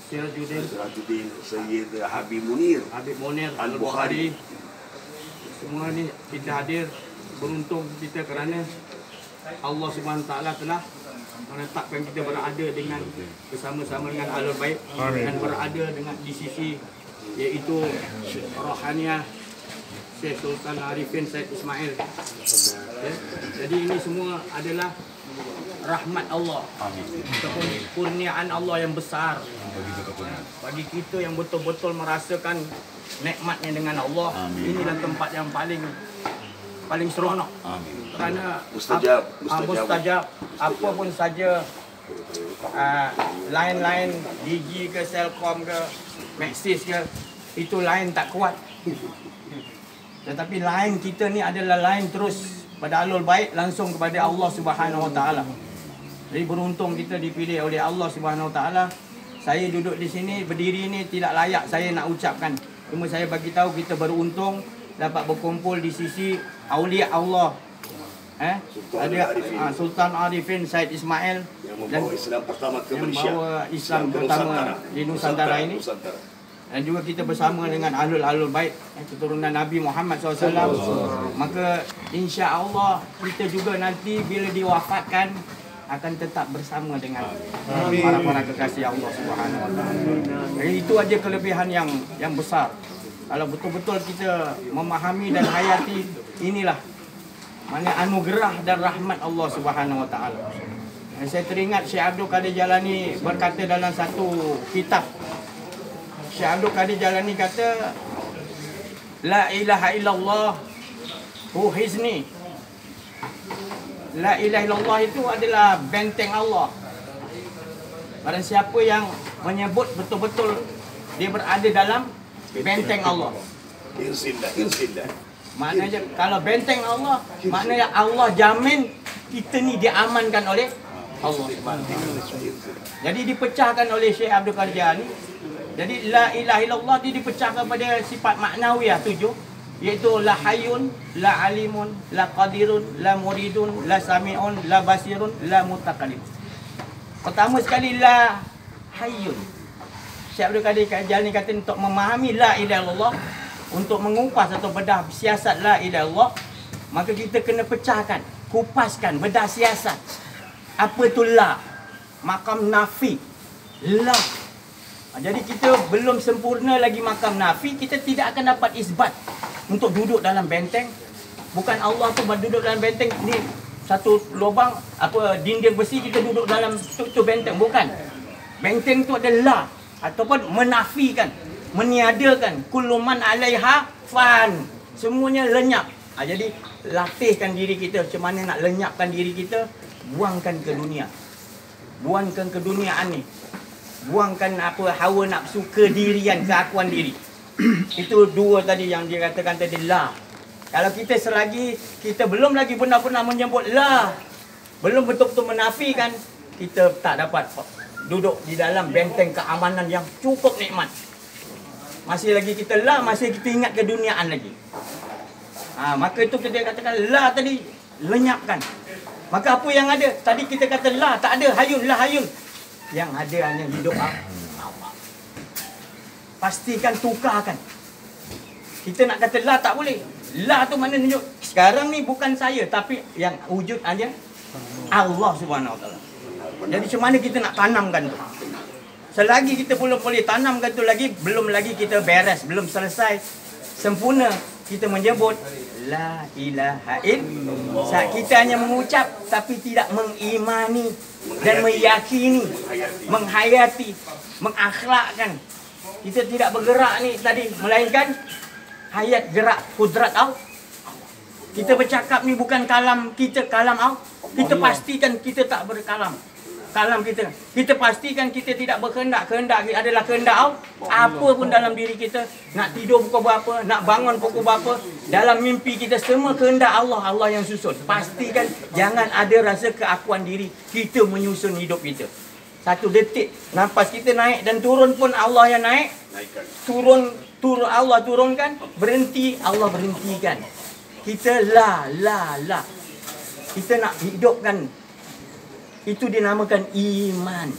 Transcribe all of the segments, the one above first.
Sirajuddin Sayyid Habib Munir Al-Bukhari. Semua ni kita hadir, beruntung kita kerana Allah Subhanahu Taala telah menetapkan kita berada dengan bersama-sama dengan Ahlul Bait dan berada dengan di sisi iaitu rohaniah Syekh Sultan Arifin Said Ismail. Jadi ini semua adalah rahmat Allah ataupun kurniaan Allah yang besar bagi kita yang betul-betul merasakan nikmatnya dengan Allah. Inilah tempat yang paling seronok. Kerana mustajab apa pun saja, line Digi ke Celcom ke Maxis ke, itu line tak kuat. Tetapi line kita ni adalah line terus pada Ahlul Bait langsung kepada Allah Subhanahu Wa Taala. Jadi beruntung kita dipilih oleh Allah Subhanahu Wa Taala. Saya duduk di sini, berdiri ni tidak layak saya nak ucapkan. Cuma saya bagi tahu kita beruntung dapat berkumpul di sisi aulia Allah. Sultan Arifin Said Ismail yang membawa Islam pertama ke Malaysia. Yang membawa Islam pertama di Nusantara ini. Dan juga kita bersama dengan Ahlul Bait, keturunan Nabi Muhammad SAW. Maka insya-Allah kita juga nanti bila diwafatkan akan tetap bersama dengan para kekasih Allah Subhanahu Wa Taala. Jadi itu aja kelebihan yang besar. Kalau betul-betul kita memahami dan hayati, inilah mana anugerah dan rahmat Allah Subhanahu Wa Taala. Saya teringat Syekh Abdul Qadir Jalani berkata dalam satu kitab. Syekh Abdul Qadir Jalani kata, La ilaha illallah hu hizni. La ilaha illallah itu adalah benteng Allah. Barang siapa yang menyebut betul-betul dia berada dalam benteng Allah. Insya-Allah. Maknanya kalau benteng Allah, maknanya Allah jamin kita ni diamankan oleh Allah Subhanahu Wa Taala. Jadi dipecahkan oleh Syekh Abdul Qadir Jalani. Jadi la ilaha illallah dia dipecahkan pada sifat maknawiyah 7, iaitu la hayyun, la alimun, la qadirun, la muridun, la sami'un, la basirun, la mutakallim. Pertama sekali la hayyun. Syekh Abdul Qadir Jalani kata untuk memahami la ilaha illallah, untuk mengupas atau bedah siasat la ilaha illallah, maka kita kena pecahkan, kupaskan, bedah siasat. Apa tu la? Makam nafi. La. Jadi kita belum sempurna lagi makam nafi, kita tidak akan dapat isbat untuk duduk dalam benteng. Bukan Allah tu duduk dalam benteng ni satu lubang apa dinding besi kita duduk dalam tu benteng, bukan. Benteng tu adalah ataupun menafikan, meniadakan kullu man 'alaiha fan. Semuanya lenyap. Jadi latihkan diri kita macam mana nak lenyapkan diri kita, buangkan ke dunia. Buangkan keduniaan ni. Buangkan apa hawa nafsu, kedirian, keakuan diri. Itu dua tadi yang dia katakan tadi la. Kalau kita selagi kita belum lagi benar-benar menyebut la, belum betul-betul menafikan, kita tak dapat duduk di dalam benteng keamanan yang cukup nikmat. Masih lagi kita la, masih kita ingat keduniaan lagi. Maka itu kita katakan la tadi lenyapkan. Maka apa yang ada? Tadi kita kata la, tak ada hayun, la hayun. Yang ada hanya hidup Allah. Pastikan tukarkan. Kita nak kata la tak boleh. La tu mana tunjuk? Sekarang ni bukan saya, tapi yang wujud hanya Allah Subhanahu Wa Taala. Jadi macam mana kita nak tanamkan tu? Selagi kita belum boleh tanamkan tu lagi, belum lagi kita beres, belum selesai sempurna kita menyebut la ilaha illallah. Saat kita hanya mengucap tapi tidak mengimani dan meyakini, menghayati, mengakhlakkan. Kita tidak bergerak ni tadi, melainkan hayat gerak kudrat Allah. Kita bercakap ni bukan kalam kita, kalam Allah. Kita pastikan kita tak berkalam. Kalam kita. Kita pastikan kita tidak berkehendak. Kehendak adalah kehendak Allah. Apa pun dalam diri kita, nak tidur pukul berapa, nak bangun pukul berapa, dalam mimpi kita semua kehendak Allah, Allah yang susun. Pastikan jangan ada rasa keakuan diri kita menyusun hidup kita. Satu detik nafas kita naik dan turun pun Allah yang naik. Turun Allah turunkan, berhenti Allah berhentikan. Kita la. Kita nak hidupkan. Itu dinamakan iman.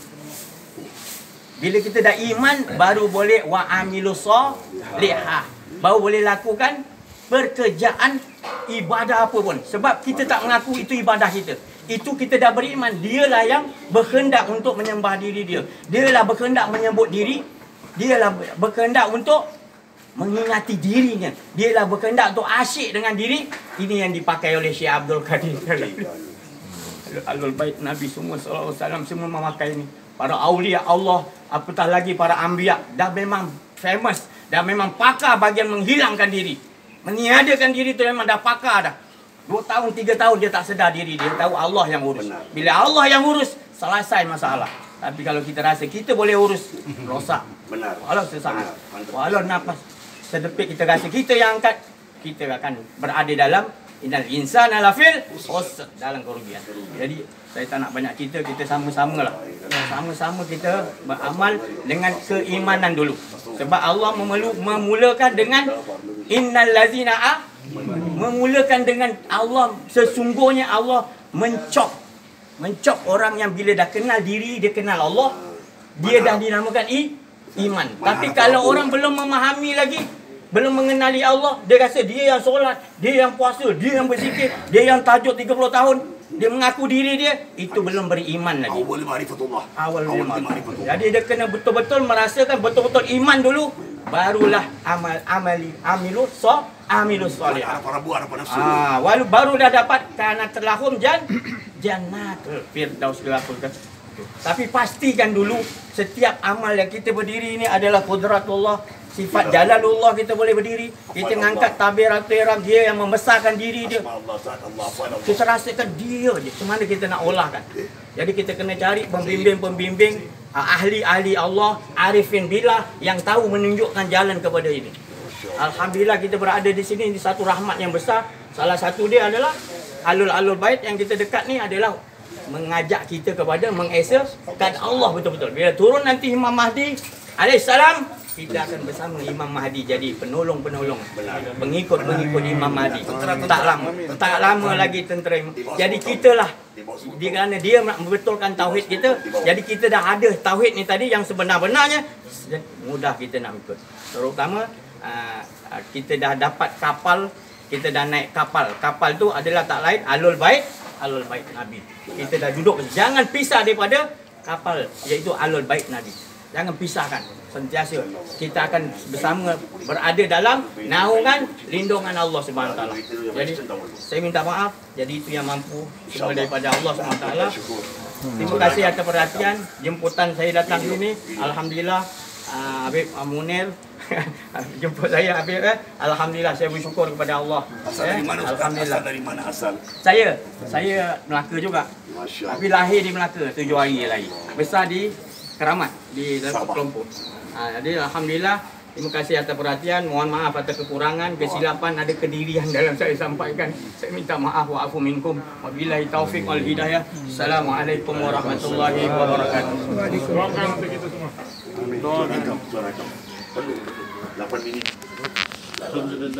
Bila kita dah iman, baru boleh wa amilus solihah. Baru boleh lakukan pekerjaan ibadah apa pun. Sebab kita tak mengaku itu ibadah kita. Itu kita dah beriman. Dialah yang berkehendak untuk menyembah diri dia. Dialah berkehendak menyebut diri. Dialah berkehendak untuk mengingati dirinya. Dialah berkehendak untuk asyik dengan diri. Ini yang dipakai oleh Syekh Abdul Qadir. Alul Bait Nabi semua sallallahu alaihi wasallam semua memakai ini. Para aulia Allah, apatah lagi para anbiya, dah memang famous, dah memang pakar bagian menghilangkan diri. Meniadakan diri tu memang dah pakar dah. 2 tahun, 3 tahun dia tak sedar diri. Dia tahu Allah yang urus. Bila Allah yang urus, selesai masalah. Tapi kalau kita rasa kita boleh urus, rosak. Benar. Walau sesaat, walau nafas sedepit kita rasa kita yang angkat, kita akan berada dalam innal insana lafil khusr, dalam kerugian. Jadi saya tak nak banyak cerita, kita sama-sama lah. Sama-sama kita beramal dengan keimanan dulu. Sebab Allah memulakan dengan innal ladzina memulakan dengan Allah, sesungguhnya Allah mencop orang yang bila dah kenal diri, dia kenal Allah, dia dah dinamakan iman. Tapi kalau orang belum memahami lagi, belum mengenali Allah, dia rasa dia yang solat, dia yang puasa, dia yang berzikir, dia yang tahajud 30 tahun, dia mengaku diri dia, itu belum beriman lagi. Awal ma'rifatullah. Awal ma'rifatullah. Jadi dia kena betul-betul merasakan betul-betul iman dulu, barulah amilus solih. Baru dah dapat karena terlahum jannatul firdaus. Tapi pastikan dulu setiap amal yang kita berdiri ini adalah qudratullah, sifat jalalullah. Kita boleh berdiri, kita ngangkat tabiratul ihram, dia yang membesarkan diri dia. Kita rasakan dia je, macam mana kita nak olahkan. Jadi kita kena cari pembimbing-pembimbing, ahli-ahli Allah, arifin billah yang tahu menunjukkan jalan kepada ini. Alhamdulillah kita berada di sini, ini satu rahmat yang besar. Salah satu dia adalah Alul Bait yang kita dekat ni adalah mengajak kita kepada mengesahkan Allah betul-betul. Bila turun nanti Imam Mahdi alaihissalam, kita akan bersama Imam Mahdi jadi penolong-penolong, pengikut-pengikut Imam Mahdi. Tak lama lagi tentera. Jadi kitalah, kerana dia membetulkan tauhid kita, jadi kita dah ada tauhid ni tadi yang sebenar-benarnya, mudah kita nak ikut. Terutama kita dah dapat kapal, kita dah naik kapal. Kapal tu adalah tak lain Alul Bait Nabi. Kita dah duduk, jangan pisah daripada kapal, iaitu Alul Bait Nabi. Jangan pisahkan, sentiasa kita akan bersama berada dalam naungan lindungan Allah Subhanahu Wa Taala. Jadi saya minta maaf, jadi itu yang mampu semua daripada Allah Subhanahu Wa Taala. Terima kasih atas perhatian jemputan saya datang sini. Alhamdulillah Habib Munir jemput saya Habib. Alhamdulillah saya bersyukur kepada Allah. Alhamdulillah. Dari mana asal? Saya Melaka juga. Tapi lahir di Melaka 7 hari lagi. Besar di Keramat di Kelompok. Jadi alhamdulillah, terima kasih atas perhatian. Mohon maaf atas kekurangan, kesilapan, ada kedirian dalam saya sampaikan. Saya minta maaf, wa'afu minkum. Wabillahi taufiq wal hidayah. Assalamualaikum warahmatullahi wabarakatuh. Doakan untuk kita semua. Doakan. 8 minit. Alhamdulillah.